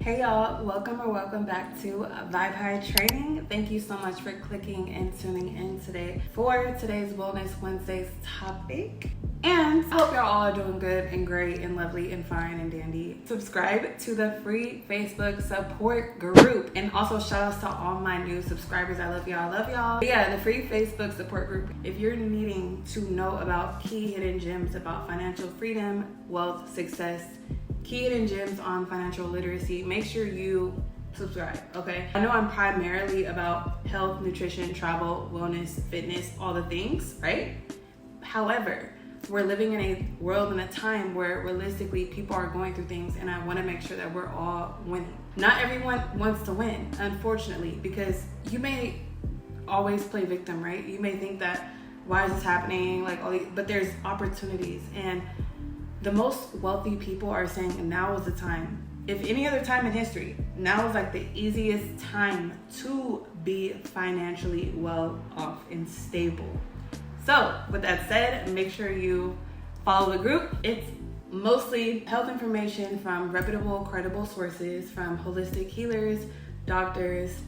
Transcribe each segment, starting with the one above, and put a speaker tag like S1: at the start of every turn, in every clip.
S1: Hey y'all, welcome back to Vibe High Training. Thank you so much for clicking and tuning in today for today's Wellness Wednesday's topic. And I hope y'all all are doing good and great and lovely and fine and dandy. Subscribe to the free Facebook support group. And also shout outs to all my new subscribers. I love y'all, But yeah, the free Facebook support group. If you're needing to know about key hidden gems about financial freedom, wealth, success, key hidden gems on financial literacy, make sure you subscribe, okay? I know I'm primarily about health, nutrition, travel, wellness, fitness, all the things, right? However, we're living in a world and a time where realistically people are going through things, and I want to make sure that we're all winning. Not everyone wants to win, unfortunately, because you may always play victim, right? You may think that, why is this happening? But there's opportunities, and the most wealthy people are saying now is the time. If any other time in history, now is like the easiest time to be financially well off and stable. So with that said, make sure you follow the group. It's mostly health information from reputable, credible sources, from holistic healers, doctors,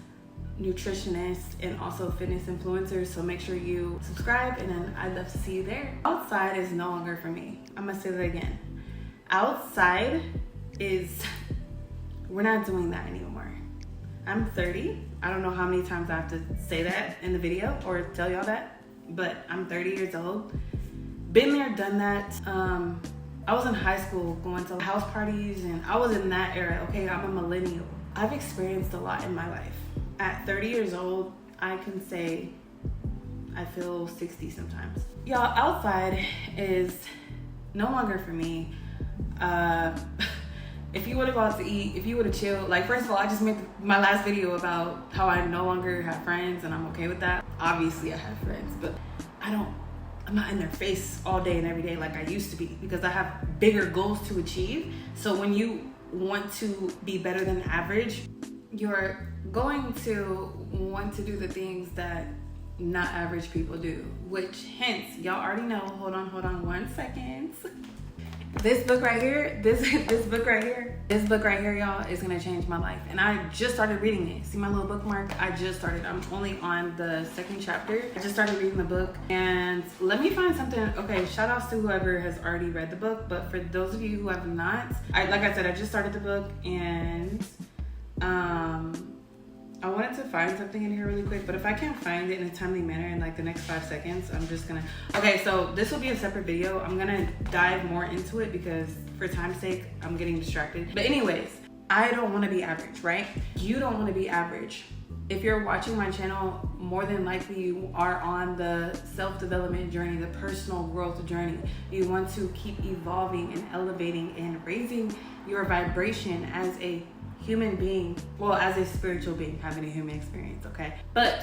S1: nutritionists, and also fitness influencers. So make sure you subscribe, and then I'd love to see you there. Outside is no longer for me. I'm gonna say that again. Outside is, we're not doing that anymore. I'm 30. I don't know how many times I have to say that in the video or tell y'all that, but I'm 30 years old. Been there, done that. I was in high school going to house parties, and I was in that era. Okay, I'm a millennial. I've experienced a lot in my life. At 30 years old, I can say I feel 60 sometimes. Y'all, outside is no longer for me. If you want to go out to eat, if you want to chill, like, first of all, I just made my last video about how I no longer have friends, and I'm okay with that. Obviously I have friends, but I'm not in their face all day and every day like I used to be, because I have bigger goals to achieve. So when you want to be better than average, you're going to want to do the things that not average people do, which hence, y'all already know. Hold on 1 second. This book right here, this book right here, y'all, is gonna change my life. And I just started reading it. See my little bookmark? I just started. I'm only on the second chapter. I just started reading the book, and let me find something. Okay, shout outs to whoever has already read the book, but for those of you who have not, like I said, I just started the book, and I wanted to find something in here really quick, but if I can't find it in a timely manner in like the next 5 seconds, I'm just gonna, okay, so this will be a separate video. I'm gonna dive more into it because for time's sake, I'm getting distracted. But anyways, I don't wanna be average, right? You don't wanna be average. If you're watching my channel, more than likely you are on the self-development journey, the personal growth journey. You want to keep evolving and elevating and raising your vibration as a human being, well, as a spiritual being having a human experience, okay? But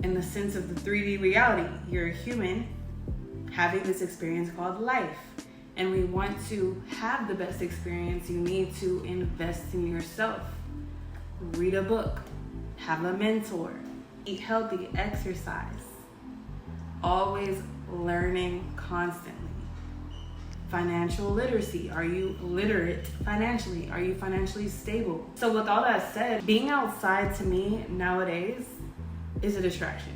S1: in the sense of the 3D reality, you're a human having this experience called life. And we want to have the best experience. You need to invest in yourself. Read a book, have a mentor, eat healthy, exercise. Always learning constantly. Financial literacy. Are you literate financially? Are you financially stable? So with all that said, being outside to me nowadays is a distraction.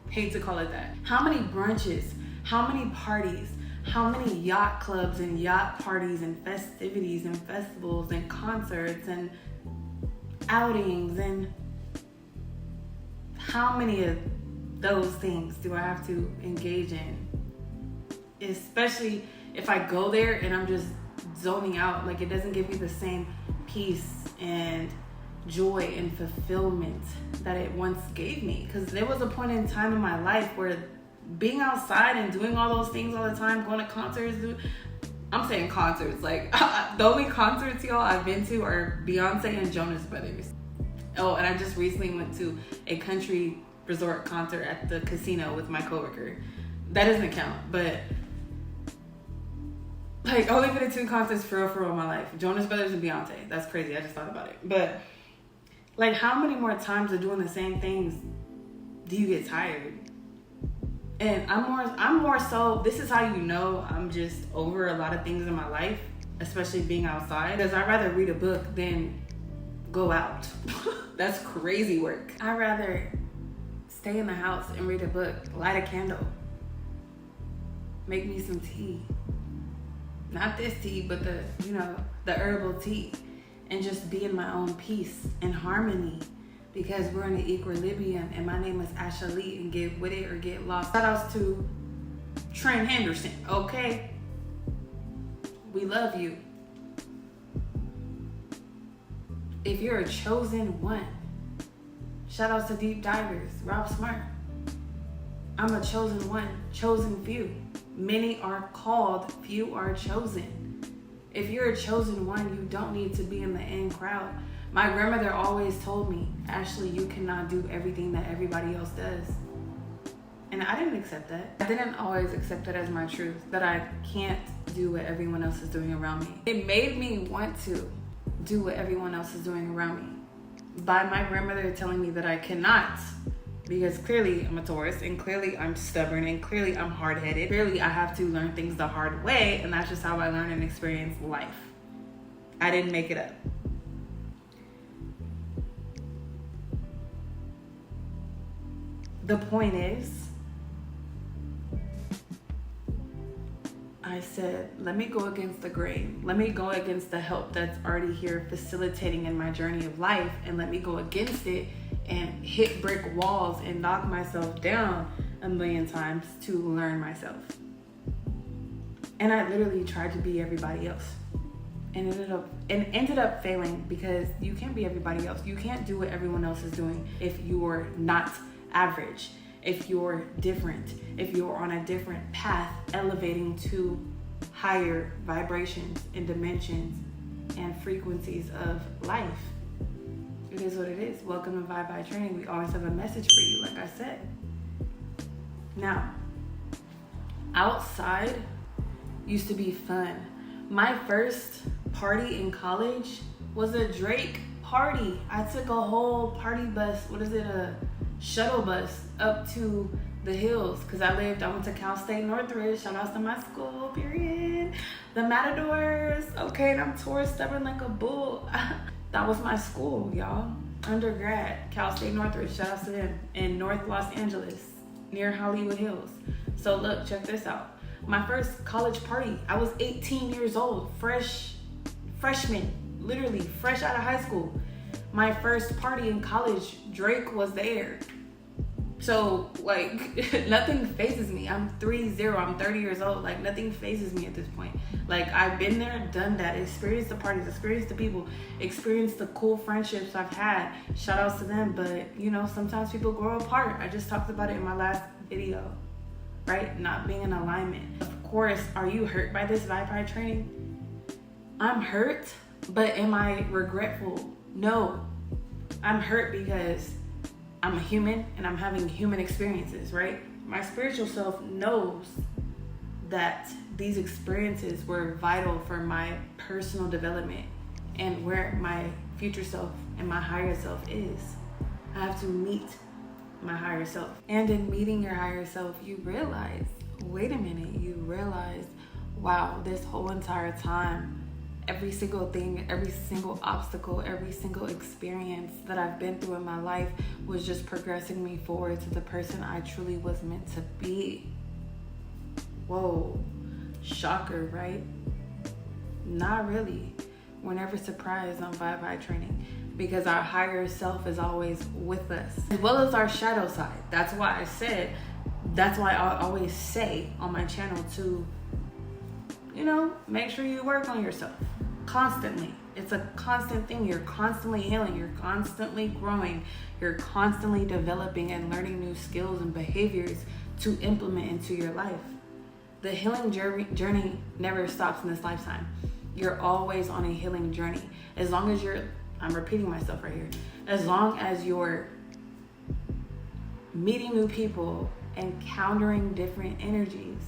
S1: Hate to call it that. How many brunches, how many parties, how many yacht clubs and yacht parties and festivities and festivals and concerts and outings, and how many of those things do I have to engage in? Especially if I go there and I'm just zoning out, like, it doesn't give me the same peace and joy and fulfillment that it once gave me. Because there was a point in time in my life where being outside and doing all those things all the time, going to concerts, I'm saying concerts, like the only concerts, y'all, I've been to are Beyonce and Jonas Brothers. Oh, and I just recently went to a country resort concert at the casino with my coworker. That doesn't count, but like, I only been to 2 concerts for real in my life. Jonas Brothers and Beyonce. That's crazy. I just thought about it. But like, how many more times of doing the same things do you get tired? And I'm more so, this is how you know I'm just over a lot of things in my life. especially being outside, because I'd rather read a book than go out. That's crazy work. I'd rather stay in the house and read a book, light a candle, make me some tea. Not this tea, but the herbal tea, and just be in my own peace and harmony, because we're in an equilibrium, and my name is Asha Lee, and get with it or get lost. Shout outs to Trent Henderson, okay? We love you. If you're a chosen one, shout outs to deep divers, Rob Smart. I'm a chosen one, chosen few. Many are called, few are chosen. If you're a chosen one, you don't need to be in the in crowd. My grandmother always told me, Ashley, you cannot do everything that everybody else does. And I didn't accept that. I didn't always accept it as my truth, that I can't do what everyone else is doing around me. It made me want to do what everyone else is doing around me by my grandmother telling me that I cannot, because clearly I'm a Taurus, and clearly I'm stubborn, and clearly I'm hard-headed. Clearly I have to learn things the hard way, and that's just how I learn and experience life. I didn't make it up. The point is, I said, let me go against the grain. Let me go against the help that's already here facilitating in my journey of life, and let me go against it and hit brick walls and knock myself down a million times to learn myself. And I literally tried to be everybody else, and ended up failing, because you can't be everybody else. You can't do what everyone else is doing if you're not average, if you're different, if you're on a different path, elevating to higher vibrations and dimensions and frequencies of life. It is what it is. Welcome to Vibe by Training. We always have a message for you, like I said. Now, outside used to be fun. My first party in college was a Drake party. I took a whole party bus, a shuttle bus up to the hills, because I went to Cal State Northridge. Shout outs to my school, period. The Matadors, okay, and I'm Taurus, stubborn like a bull. That was my school, y'all. Undergrad, Cal State Northridge, shout outs to them, in North Los Angeles, near Hollywood Hills. So look, check this out. My first college party, I was 18 years old, freshman, literally fresh out of high school. My first party in college, Drake was there. So, like, nothing phases me. I'm 30, I'm 30 years old. Like, nothing phases me at this point. Like, I've been there, done that, experienced the parties, experienced the people, experienced the cool friendships I've had. Shout outs to them. But, sometimes people grow apart. I just talked about it in my last video, right? Not being in alignment. Of course, are you hurt by this Vibe training? I'm hurt, but am I regretful? No. I'm hurt because I'm a human and I'm having human experiences, right? My spiritual self knows that these experiences were vital for my personal development and where my future self and my higher self is. I have to meet my higher self. And in meeting your higher self, you realize, wow, this whole entire time, every single thing, every single obstacle, every single experience that I've been through in my life was just progressing me forward to the person I truly was meant to be. Whoa, shocker, right? Not really. We're never surprised on Vibe training, because our higher self is always with us, as well as our shadow side. That's why I always say on my channel to, make sure you work on yourself constantly. It's a constant thing. You're constantly healing. You're constantly growing. You're constantly developing and learning new skills and behaviors to implement into your life. The healing journey never stops in this lifetime. You're always on a healing journey. As long as I'm repeating myself right here, as long as you're meeting new people, encountering different energies,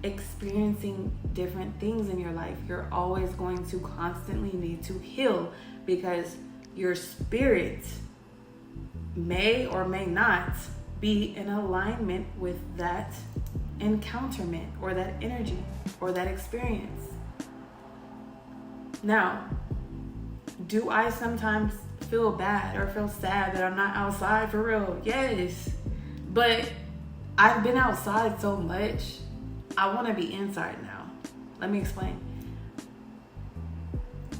S1: experiencing different things in your life, you're always going to constantly need to heal, because your spirit may or may not be in alignment with that encounterment or that energy or that experience. Now, do I sometimes feel bad or feel sad that I'm not outside for real? Yes. But I've been outside so much, I want to be inside now. Let me explain.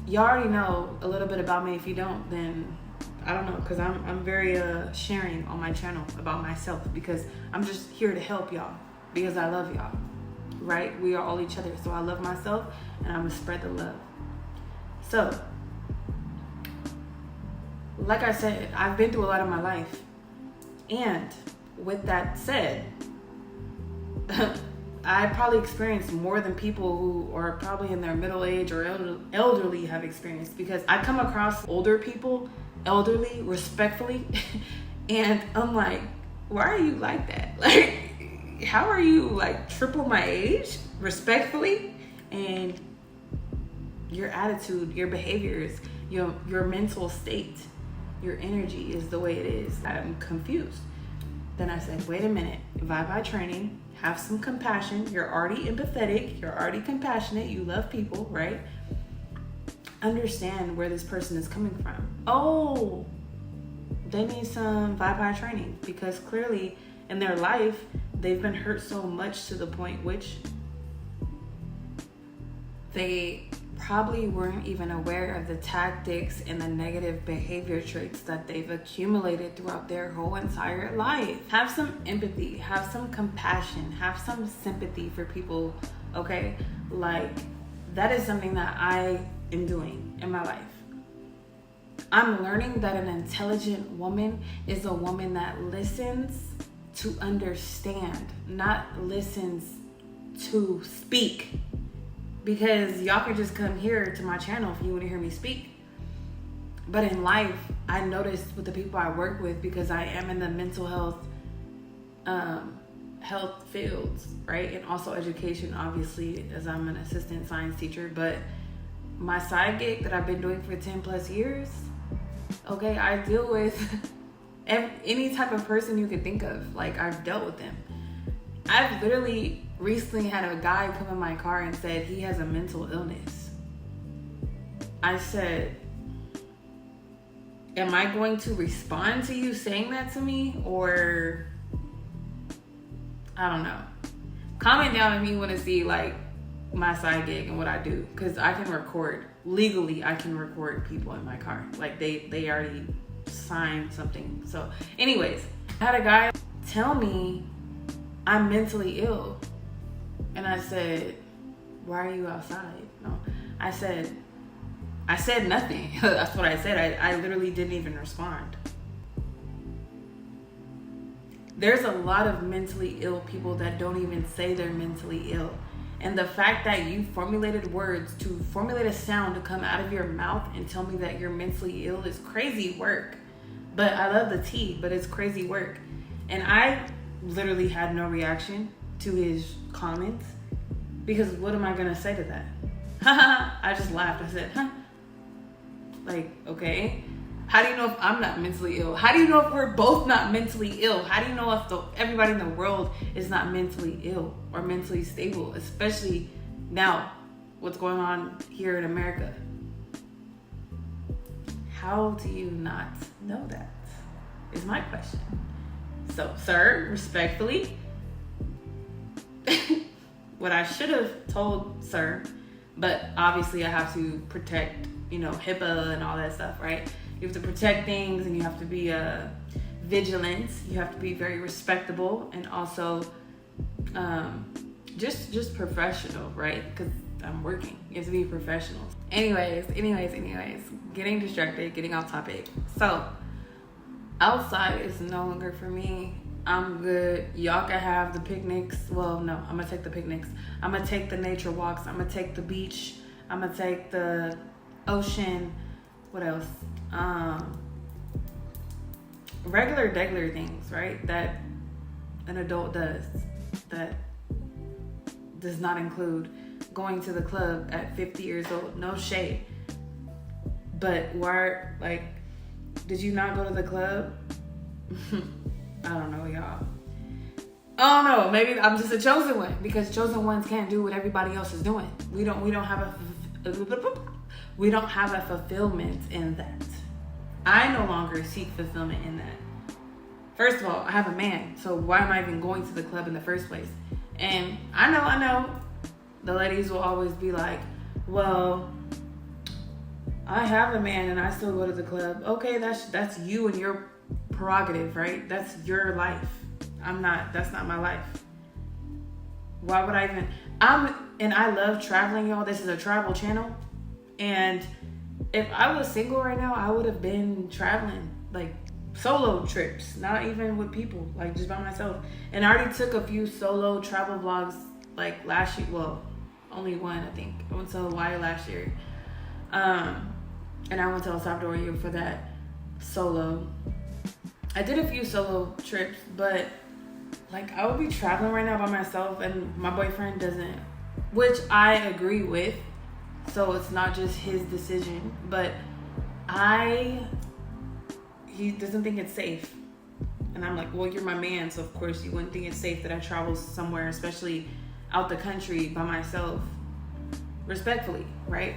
S1: You already know a little bit about me. If you don't, then I don't know, because I'm very sharing on my channel about myself, because I'm just here to help y'all, because I love y'all, right? We are all each other. So I love myself, and I'm going to spread the love. So, like I said, I've been through a lot of my life. And with that said, I probably experienced more than people who are probably in their middle age or elderly have experienced, because I come across older people, elderly, respectfully, and I'm like, why are you like that? Like, how are you like triple my age, respectfully? And your attitude, your behaviors, your mental state, your energy is the way it is. I'm confused. Then I said, wait a minute, Vibe training, have some compassion. You're already empathetic, you're already compassionate, you love people, right? Understand where this person is coming from. Oh, they need some Vibe training, because clearly in their life, they've been hurt so much to the point which they probably weren't even aware of the tactics and the negative behavior traits that they've accumulated throughout their whole entire life. Have some empathy, have some compassion, have some sympathy for people, okay? Like, that is something that I am doing in my life. I'm learning that an intelligent woman is a woman that listens to understand, not listens to speak. Because y'all can just come here to my channel if you want to hear me speak. But in life, I noticed with the people I work with, because I am in the mental health fields, right? And also education, obviously, as I'm an assistant science teacher. But my side gig that I've been doing for 10 plus years, okay, I deal with any type of person you could think of. Like, I've dealt with them. I've literally recently had a guy come in my car and said he has a mental illness. I said, am I going to respond to you saying that to me? Or, I don't know. Comment down if you want to see like my side gig and what I do. Because I can record, legally I can record people in my car. Like they already signed something. So anyways, I had a guy tell me I'm mentally ill. And I said, why are you outside? No, I said nothing. That's what I said. I literally didn't even respond. There's a lot of mentally ill people that don't even say they're mentally ill. And the fact that you formulated words to formulate a sound to come out of your mouth and tell me that you're mentally ill is crazy work. But I love the tea, but it's crazy work. And I literally had no reaction to his comments, because what am I gonna say to that? I just laughed. I said, huh? Like, okay. How do you know if I'm not mentally ill? How do you know if we're both not mentally ill? How do you know if everybody in the world is not mentally ill or mentally stable, especially now, what's going on here in America? How do you not know that? Is my question. So, sir, respectfully, what I should have told sir, but obviously I have to protect, HIPAA and all that stuff, right? You have to protect things, and you have to be vigilant. You have to be very respectable, and also just professional, right? Because I'm working. You have to be professional. Anyways, getting distracted, getting off topic. So, outside is no longer for me. I'm good. Y'all can have the picnics. Well, no, I'm gonna take the picnics. I'm gonna take the nature walks. I'm gonna take the beach. I'm gonna take the ocean. What else? Regular things, right? That an adult does. That does not include going to the club at 50 years old. No shade. But did you not go to the club? I don't know, y'all. I don't know. Maybe I'm just a chosen one, because chosen ones can't do what everybody else is doing. We don't have we don't have a fulfillment in that. I no longer seek fulfillment in that. First of all, I have a man, so why am I even going to the club in the first place? And I know, the ladies will always be like, well, I have a man and I still go to the club. Okay, that's you and your prerogative, right? That's your life. That's not my life. Why would I even, I love traveling, y'all. This is a travel channel. And if I was single right now, I would have been traveling, like solo trips, not even with people, like just by myself. And I already took a few solo travel vlogs like last year. Well, only one, I think. I went to Hawaii last year. And I went to El Salvador for that solo. I did a few solo trips, but like I would be traveling right now by myself and my boyfriend doesn't, which I agree with. So it's not just his decision, but he doesn't think it's safe. And I'm like, well, you're my man, so of course you wouldn't think it's safe that I travel somewhere, especially out the country by myself, respectfully, right?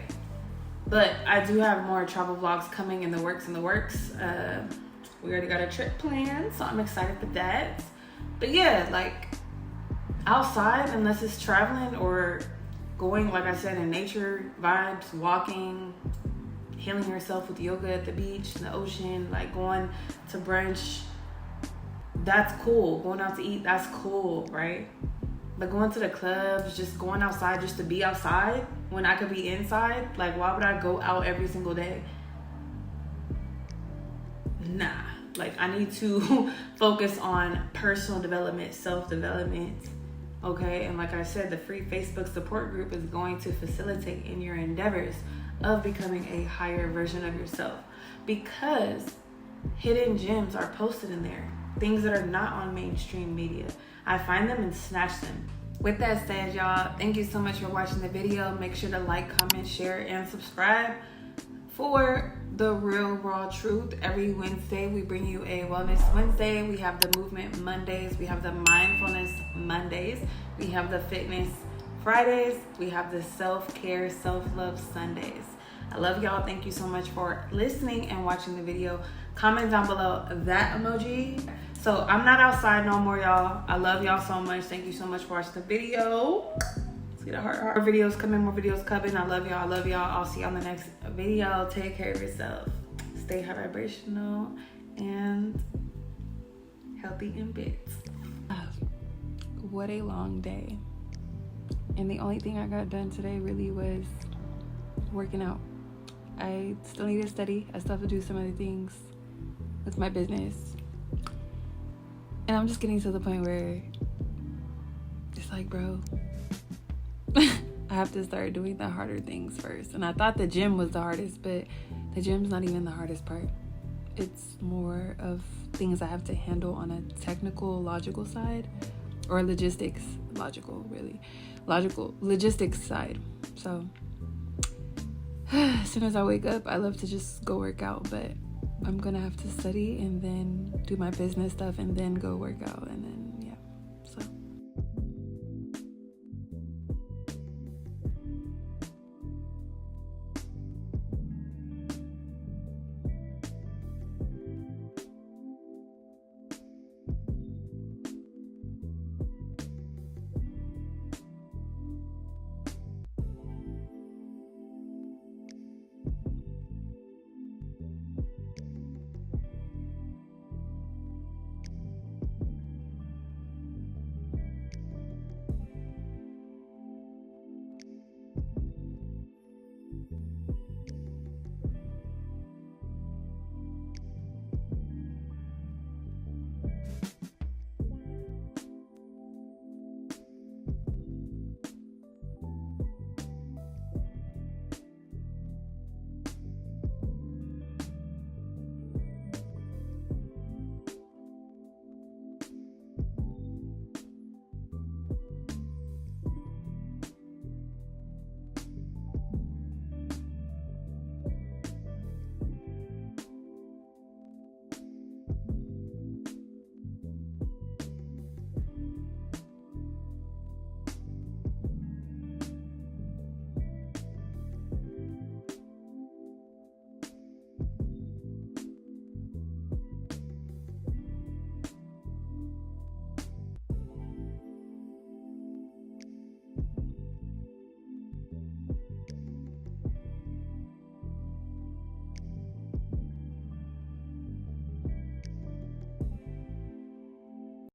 S1: But I do have more travel vlogs coming in the works. We already got a trip planned, so I'm excited for that. But yeah, like outside, unless it's traveling or going, like I said, in nature vibes, walking, healing yourself with yoga at the beach, in the ocean, like going to brunch, that's cool. Going out to eat, that's cool, right? But going to the clubs, just going outside just to be outside when I could be inside, like why would I go out every single day? Nah, like I need to focus on personal development, self-development, okay? And like I said, the free Facebook support group is going to facilitate in your endeavors of becoming a higher version of yourself, because hidden gems are posted in there, things that are not on mainstream media. I find them and snatch them. With that said, y'all, thank you so much for watching the video. Make sure to like, comment, share, and subscribe for the real raw truth. Every Wednesday we bring you a Wellness Wednesday. We have the Movement Mondays. We have the Mindfulness Mondays. We have the Fitness Fridays. We have the Self-Care, Self-Love Sundays. I love y'all. Thank you so much for listening and watching the video. Comment down below that emoji. So I'm not outside no more, y'all. I love y'all so much. Thank you so much for watching the video. Let's get a heart. More videos coming, more videos coming. I love y'all. I love y'all. I'll see you on the next video. Take care of yourself. Stay high vibrational and healthy in bits. What a long day. And the only thing I got done today really was working out. I still need to study. I still have to do some other things with my business. And I'm just getting to the point where it's like, bro, I have to start doing the harder things first. And I thought the gym was the hardest, but the gym's not even the hardest part. It's more of things I have to handle on a technical, logical side, or logistics side. So as soon as I wake up, I love to just go work out, but I'm gonna have to study and then do my business stuff and then go work out and then